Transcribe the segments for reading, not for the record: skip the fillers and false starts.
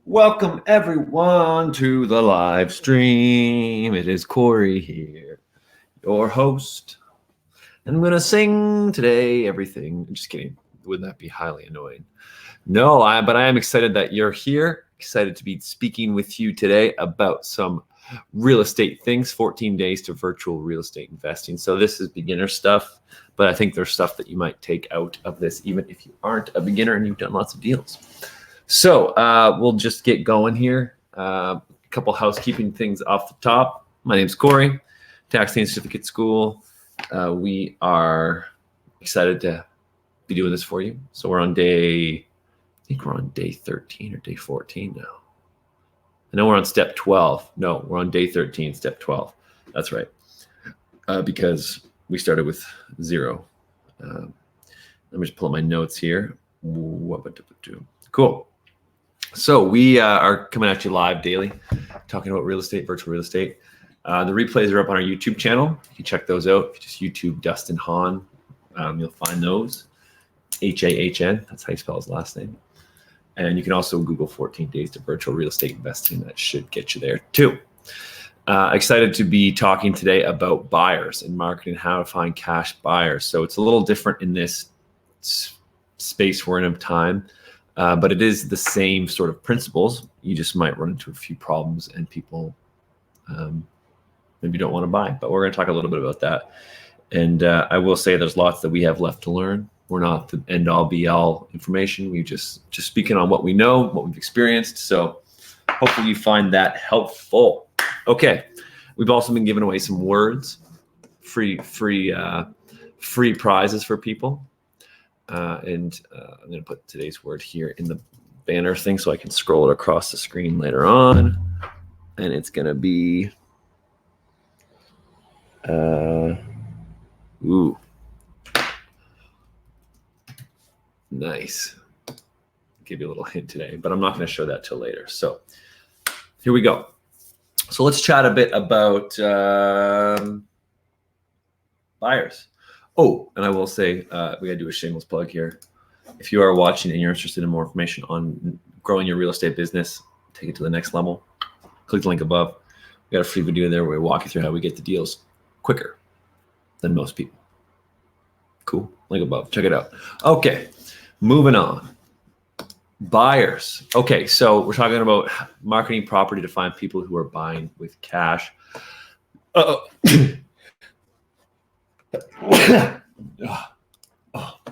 Welcome everyone to the live stream. It is Corey here, your host. And I'm gonna sing today everything. I'm just kidding. Wouldn't that be highly annoying? No, but I am excited that you're here. Excited to be speaking with you today about some real estate things, 14 days to virtual real estate investing. So this is beginner stuff, but I think there's stuff that you might take out of this, even if you aren't a beginner and you've done lots of deals. So we'll just get going here. A couple housekeeping things off the top. My name's Corey, Tax and Certificate School. We are excited to be doing this for you. So we're on I think we're on day 13 or day 14 now. I know we're on step 12. No, we're on day 13, step 12. That's right. Because we started with 0. Let me just pull up my notes here. Cool. So we are coming at you live daily, talking about real estate, virtual real estate. The replays are up on our YouTube channel. You can check those out. If you just YouTube Dustin Hahn, you'll find those. H-A-H-N, that's how you spell his last name. And you can also Google 14 days to virtual real estate investing. That should get you there too. Excited to be talking today about buyers and marketing, how to find cash buyers. So it's a little different in this space we're in of time. But it is the same sort of principles. You just might run into a few problems and people maybe don't want to buy. But we're going to talk a little bit about that. And I will say there's lots that we have left to learn. We're not the end-all, be-all information. We just speaking on what we know, what we've experienced. So hopefully you find that helpful. Okay, we've also been giving away some words, free prizes for people. And I'm going to put today's word here in the banner thing so I can scroll it across the screen later on. And it's going to be, nice. Give you a little hint today, but I'm not going to show that till later. So here we go. So let's chat a bit about buyers. Oh, and I will say, we got to do a shameless plug here. If you are watching and you're interested in more information on growing your real estate business, take it to the next level, click the link above. We got a free video there where we walk you through how we get the deals quicker than most people. Cool. Link above. Check it out. Okay, moving on. Buyers. Okay, so we're talking about marketing property to find people who are buying with cash.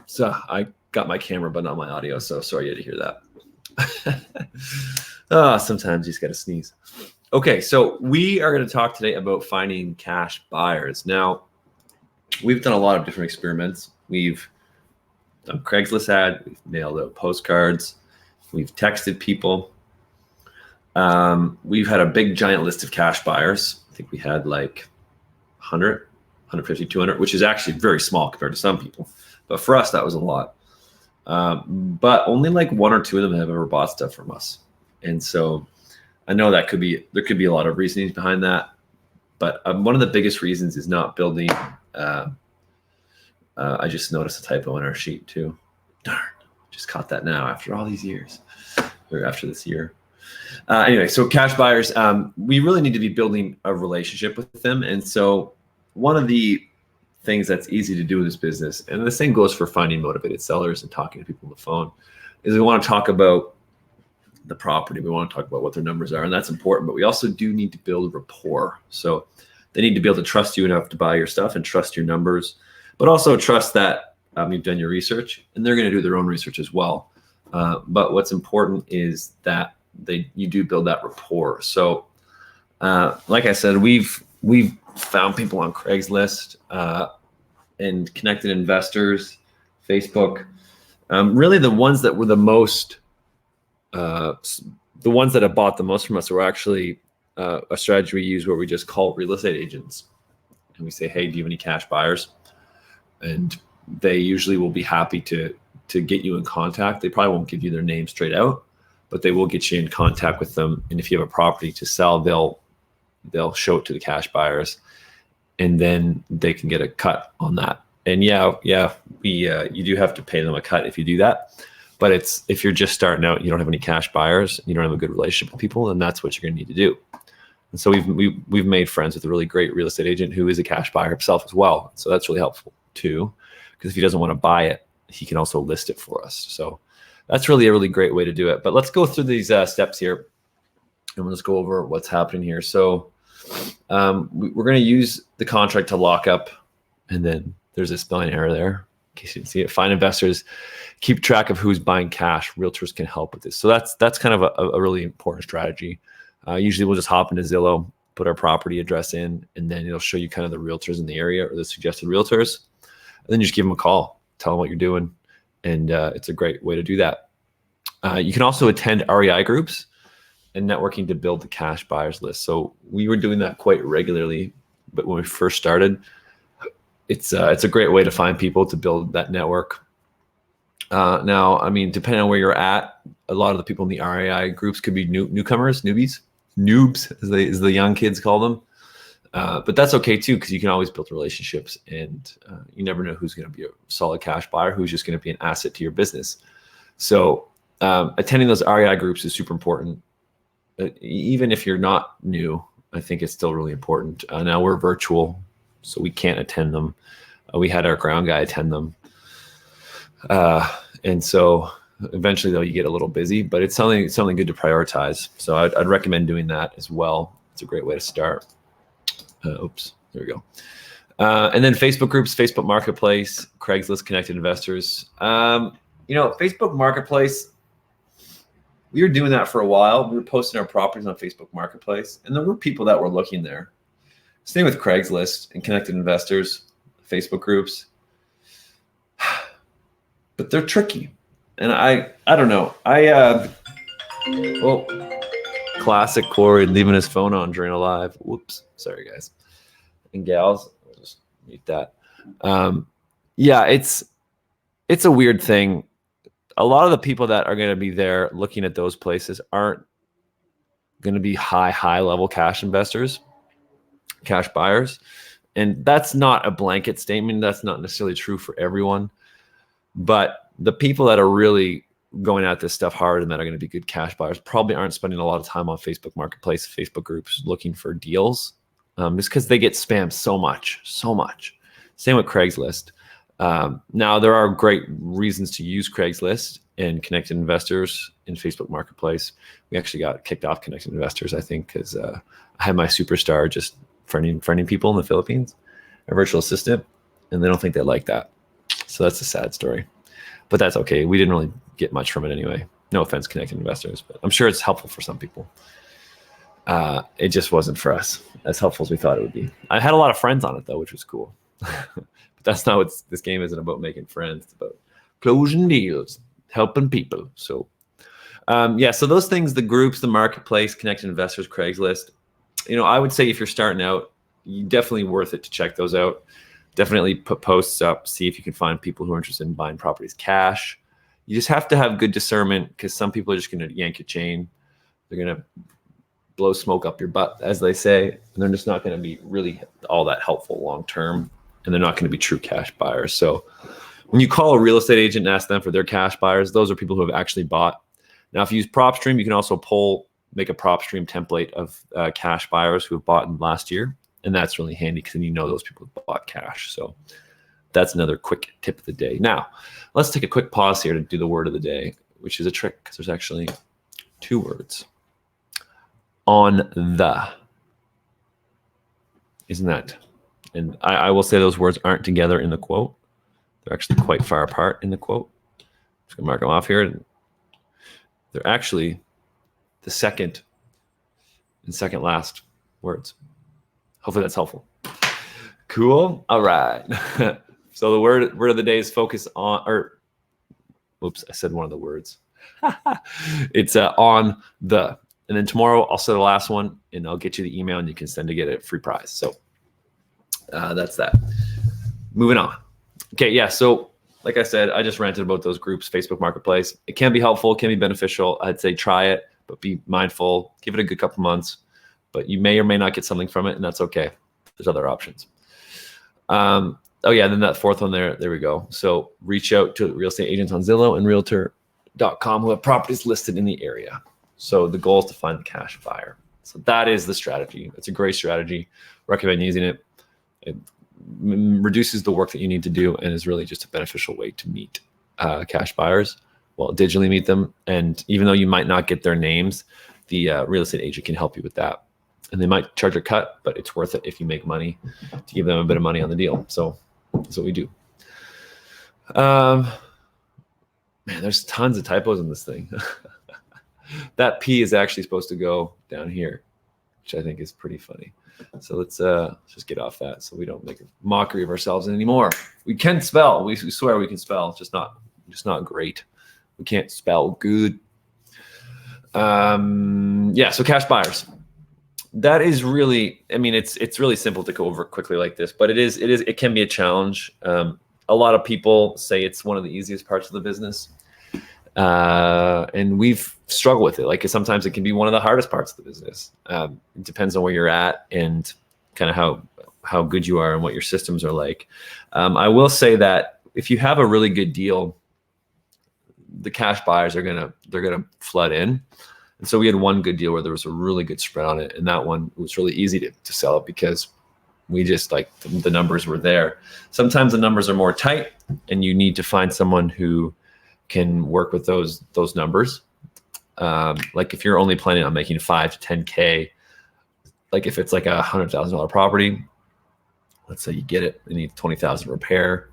So I got my camera but not my audio, so sorry you had to hear that. Sometimes you just gotta sneeze. Okay, so we are going to talk today about finding cash buyers. Now, we've done a lot of different experiments. We've done Craigslist ad, we've mailed out postcards, we've texted people. We've had a big giant list of cash buyers. I think we had like 100, 150, 200, which is actually very small compared to some people. But for us, that was a lot. But only like 1 or 2 of them have ever bought stuff from us. And so I know there could be a lot of reasons behind that. But one of the biggest reasons is not building. I just noticed a typo on our sheet too. Darn, just caught that now after all these years, or after this year. Anyway, so cash buyers, we really need to be building a relationship with them. And so one of the things that's easy to do in this business, and the same goes for finding motivated sellers and talking to people on the phone, is we want to talk about the property. We want to talk about what their numbers are, and that's important. But we also do need to build rapport. So they need to be able to trust you enough to buy your stuff and trust your numbers, but also trust that you've done your research, and they're going to do their own research as well. But what's important is that you do build that rapport. So like I said, we've found people on Craigslist and connected investors, Facebook. Really, the ones that were the most, the ones that have bought the most from us were actually a strategy we use where we just call real estate agents and we say, "Hey, do you have any cash buyers?" And they usually will be happy to get you in contact. They probably won't give you their name straight out, but they will get you in contact with them. And if you have a property to sell, they'll show it to the cash buyers, and then they can get a cut on that. And you do have to pay them a cut if you do that. But if you're just starting out, you don't have any cash buyers, you don't have a good relationship with people, then that's what you're going to need to do. And so we've made friends with a really great real estate agent who is a cash buyer himself as well. So that's really helpful too, because if he doesn't want to buy it, he can also list it for us. So that's really a really great way to do it. But let's go through these steps here, and we'll just go over what's happening here. So we're going to use the contract to lock up, and then there's a spelling error there. In case you didn't see it, find investors, keep track of who's buying cash. Realtors can help with this. So that's kind of a really important strategy. Usually we'll just hop into Zillow, put our property address in, and then it'll show you kind of the realtors in the area or the suggested realtors. And then you just give them a call, tell them what you're doing. And it's a great way to do that. You can also attend REI groups and networking to build the cash buyers list. So we were doing that quite regularly, but when we first started, it's a great way to find people to build that network. Now, I mean, depending on where you're at, a lot of the people in the REI groups could be newcomers, noobs, as the young kids call them. But that's okay too, because you can always build relationships, and you never know who's going to be a solid cash buyer, who's just going to be an asset to your business. So attending those REI groups is super important. Even if you're not new, I think it's still really important. Now we're virtual, so we can't attend them. We had our ground guy attend them. And so eventually though, you get a little busy, but it's something good to prioritize. So I'd recommend doing that as well. It's a great way to start. Oops, there we go. And then Facebook groups, Facebook Marketplace, Craigslist Connected Investors. Facebook Marketplace, we were doing that for a while. We were posting our properties on Facebook Marketplace, and there were people that were looking there. Same with Craigslist and Connected Investors, Facebook groups. But they're tricky. And I don't know. Classic Corey leaving his phone on during a live. Whoops. Sorry, guys. And gals, I'll just mute that. It's a weird thing. A lot of the people that are going to be there looking at those places aren't going to be high level cash investors, cash buyers. And that's not a blanket statement. That's not necessarily true for everyone. But the people that are really going at this stuff hard and that are going to be good cash buyers probably aren't spending a lot of time on Facebook Marketplace, Facebook groups looking for deals, just because they get spammed so much. Same with Craigslist. Now, there are great reasons to use Craigslist and Connected Investors in Facebook Marketplace. We actually got kicked off Connected Investors, I think, because I had my superstar just friending people in the Philippines, a virtual assistant, and they don't think they like that. So that's a sad story. But that's okay. We didn't really get much from it anyway. No offense, Connected Investors, but I'm sure it's helpful for some people. It just wasn't for us as helpful as we thought it would be. I had a lot of friends on it, though, which was cool. But that's not what this game isn't about making friends. It's about closing deals, helping people. So, so those things, the groups, the marketplace, Connected Investors, Craigslist, I would say if you're starting out, definitely worth it to check those out. Definitely put posts up, see if you can find people who are interested in buying properties cash. You just have to have good discernment, because some people are just going to yank your chain. They're going to blow smoke up your butt, as they say, and they're just not going to be really all that helpful long term, and they're not going to be true cash buyers. So when you call a real estate agent and ask them for their cash buyers, those are people who have actually bought. Now, if you use PropStream, you can also make a PropStream template of cash buyers who have bought in last year. And that's really handy, because then you know those people who bought cash. So that's another quick tip of the day. Now, let's take a quick pause here to do the word of the day, which is a trick, because there's actually 2 words. On the. Isn't that? And I will say those words aren't together in the quote. They're actually quite far apart in the quote. I'm just going to mark them off here. They're actually the second last words. Hopefully that's helpful. Cool. All right. So the word of the day is focus on, oops, I said one of the words. It's on the. And then tomorrow I'll say the last one, and I'll get you the email, and you can send to get a free prize. So that's that. Moving on. Okay, yeah. So like I said, I just ranted about those groups, Facebook Marketplace. It can be helpful, it can be beneficial. I'd say try it, but be mindful. Give it a good couple months. But you may or may not get something from it, and that's okay. There's other options. Then that 4th one there we go. So reach out to real estate agents on Zillow and realtor who have properties listed in the area. So the goal is to find the cash buyer. So that is the strategy. It's a great strategy. Recommend using it. It reduces the work that you need to do and is really just a beneficial way to meet cash buyers. Well, digitally meet them. And even though you might not get their names, the real estate agent can help you with that. And they might charge a cut, but it's worth it if you make money to give them a bit of money on the deal. So that's what we do. Man, there's tons of typos in this thing. That P is actually supposed to go down here, which I think is pretty funny. So let's just get off that so we don't make a mockery of ourselves anymore. We can spell. We swear we can spell, just not great. We can't spell good. Yeah, so cash buyers. That is really, I mean, it's really simple to go over quickly like this, but it can be a challenge. A lot of people say it's one of the easiest parts of the business. And we've struggled with it. Like sometimes it can be one of the hardest parts of the business. It depends on where you're at and kind of how good you are and what your systems are like. I will say that if you have a really good deal, the cash buyers they're gonna flood in. And so we had one good deal where there was a really good spread on it, and that one was really easy to sell it because we just like the numbers were there. Sometimes the numbers are more tight, and you need to find someone who can work with those numbers. Like if you're only planning on making 5 to 10K, like if it's like a $100,000 property, let's say you get it, you need 20,000 repair,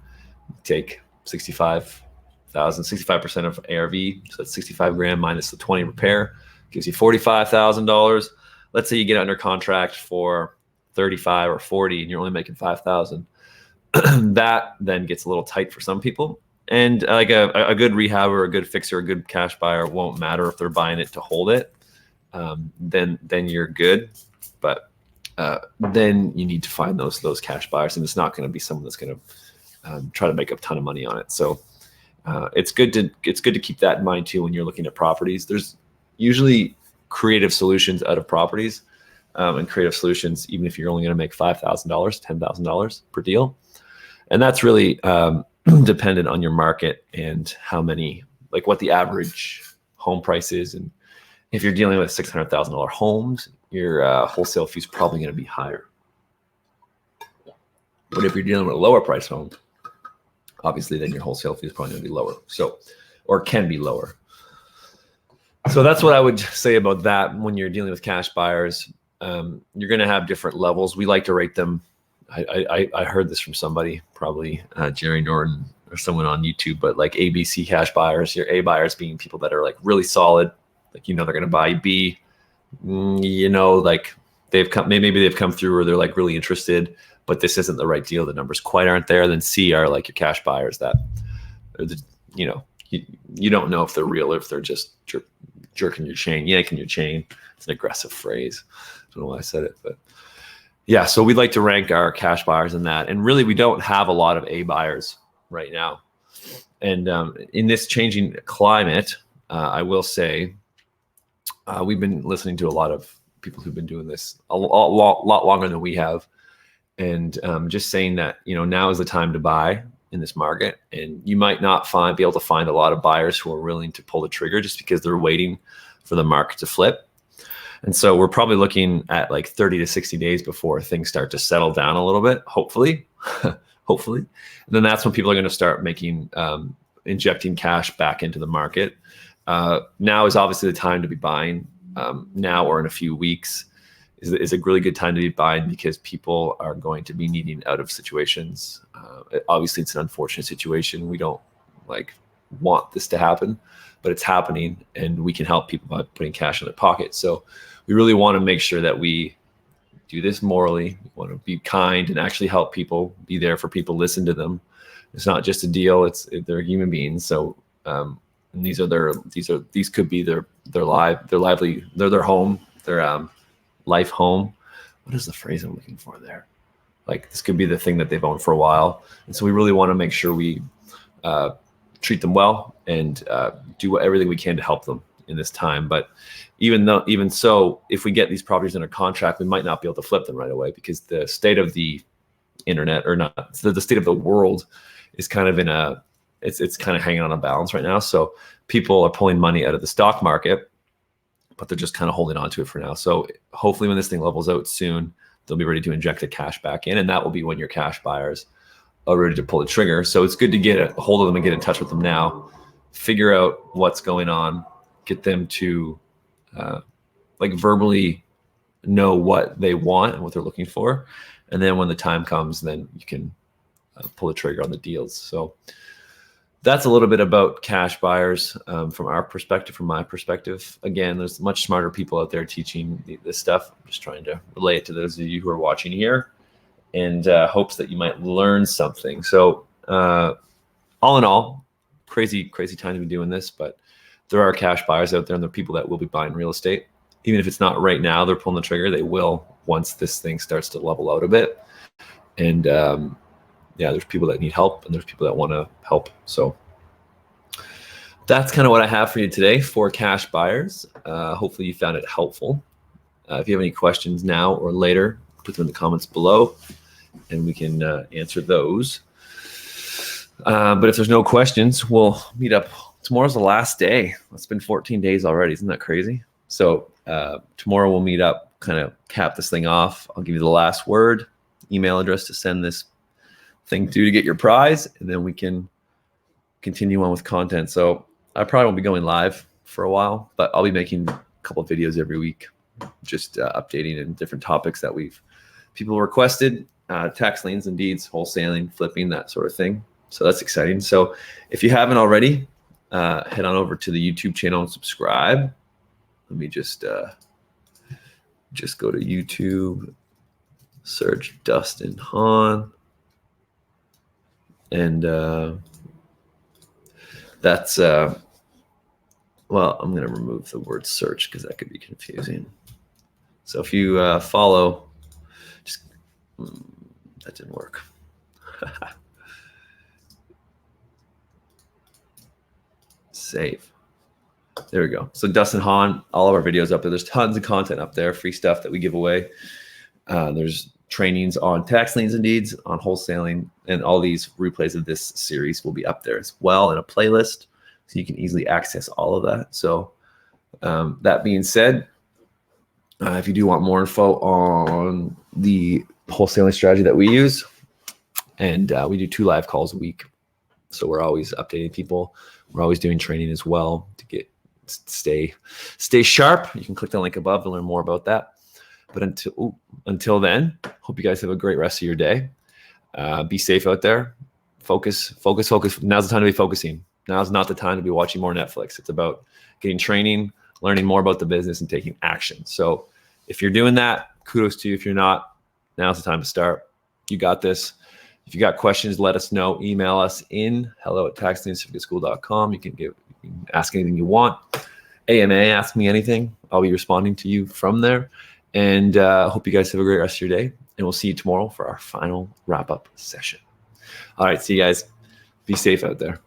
take 65% of ARV, so that's 65 grand minus the 20 repair, gives you $45,000. Let's say you get under contract for 35 or 40 and you're only making 5,000. That then gets a little tight for some people. And like a good rehab or a good fixer, a good cash buyer won't matter if they're buying it to hold it. Then you're good. But then you need to find those cash buyers, and it's not going to be someone that's going to try to make a ton of money on it. So it's good to keep that in mind too when you're looking at properties. There's usually creative solutions out of properties, and creative solutions even if you're only going to make $5,000, $10,000 per deal, and that's really dependent on your market and how many, like what the average home price is. And if you're dealing with $600,000 homes, your wholesale fee is probably going to be higher. But if you're dealing with a lower price home, obviously then your wholesale fee is probably going to be lower. So, or can be lower. So that's what I would say about that. When you're dealing with cash buyers, you're going to have different levels. We like to rate them. I heard this from somebody, probably Jerry Norton or someone on YouTube, but like ABC cash buyers, your A buyers being people that are like really solid, like, they're going to buy. B, like maybe they've come through or they're like really interested, but this isn't the right deal. The numbers quite aren't there. Then C are like your cash buyers that, you don't know if they're real or if they're just jerking your chain, yanking your chain. It's an aggressive phrase. I don't know why I said it, but yeah. So we'd like to rank our cash buyers in that. And really, we don't have a lot of A buyers right now. And in this changing climate, I will say we've been listening to a lot of people who've been doing this a lot longer than we have. And just saying that, now is the time to buy in this market. And you might not be able to find a lot of buyers who are willing to pull the trigger just because they're waiting for the market to flip. And so we're probably looking at like 30 to 60 days before things start to settle down a little bit, hopefully. Hopefully. And then that's when people are going to start injecting cash back into the market. Now is obviously the time to be buying. Now or in a few weeks is a really good time to be buying because people are going to be needing out of situations. Obviously, it's an unfortunate situation. We don't want this to happen, but it's happening, and we can help people by putting cash in their pocket. So we really want to make sure that we do this morally. We want to be kind and actually help people, be there for people, listen to them. It's not just a deal. They're human beings. So and these could be their home, their life home. What is the phrase I'm looking for there? Like this could be the thing that they've owned for a while. And so we really want to make sure we treat them well and do everything we can to help them in this time. But even so, if we get these properties under contract, we might not be able to flip them right away because the state of the internet, or not, the state of the world is kind of in a it's kind of hanging on a balance right now. So people are pulling money out of the stock market, but they're just kind of holding on to it for now. So hopefully when this thing levels out soon, they'll be ready to inject the cash back in, and that will be when your cash buyers are ready to pull the trigger. So it's good to get a hold of them and get in touch with them now, figure out what's going on, get them to like verbally know what they want and what they're looking for. And then when the time comes, then you can pull the trigger on the deals. So that's a little bit about cash buyers from our perspective, from my perspective. Again, there's much smarter people out there teaching this stuff. I'm just trying to relay it to those of you who are watching here, and hopes that you might learn something. So all in all, crazy time to be doing this, but there are cash buyers out there, and there are people that will be buying real estate. Even if it's not right now, they're pulling the trigger. They will once this thing starts to level out a bit. And yeah, there's people that need help, and there's people that want to help. So that's kind of what I have for you today for cash buyers. Hopefully you found it helpful. If you have any questions now or later, put them in the comments below, and we can answer those. But if there's no questions, we'll meet up. Tomorrow's the last day. It's been 14 days already. Isn't that crazy? So tomorrow we'll meet up, kind of cap this thing off. I'll give you the last word, email address to send this thing to get your prize, and then we can continue on with content. So I probably won't be going live for a while, but I'll be making a couple of videos every week, just updating in different topics that people requested, tax liens and deeds, wholesaling, flipping, that sort of thing. So that's exciting. So if you haven't already, head on over to the YouTube channel and subscribe. Let me just go to YouTube, search Dustin Hahn, and that's well, I'm going to remove the word search because that could be confusing. So if you follow, that didn't work. Save. There we go. So Dustin Hahn, all of our videos up there. There's tons of content up there, free stuff that we give away. There's trainings on tax liens and deeds, on wholesaling, and all these replays of this series will be up there as well in a playlist, so you can easily access all of that. So that being said, if you do want more info on the wholesaling strategy that we use, and we do 2 live calls a week, so we're always updating people. We're always doing training as well to stay sharp. You can click the link above to learn more about that. But until then, hope you guys have a great rest of your day. Be safe out there. Focus. Now's the time to be focusing. Now's not the time to be watching more Netflix. It's about getting training, learning more about the business, and taking action. So if you're doing that, kudos to you. If you're not, now's the time to start. You got this. If you got questions, let us know. Email us in hello@taxliencertificateschool.com. You can ask anything you want. AMA, ask me anything. I'll be responding to you from there. And hope you guys have a great rest of your day. And we'll see you tomorrow for our final wrap-up session. All right, see you guys. Be safe out there.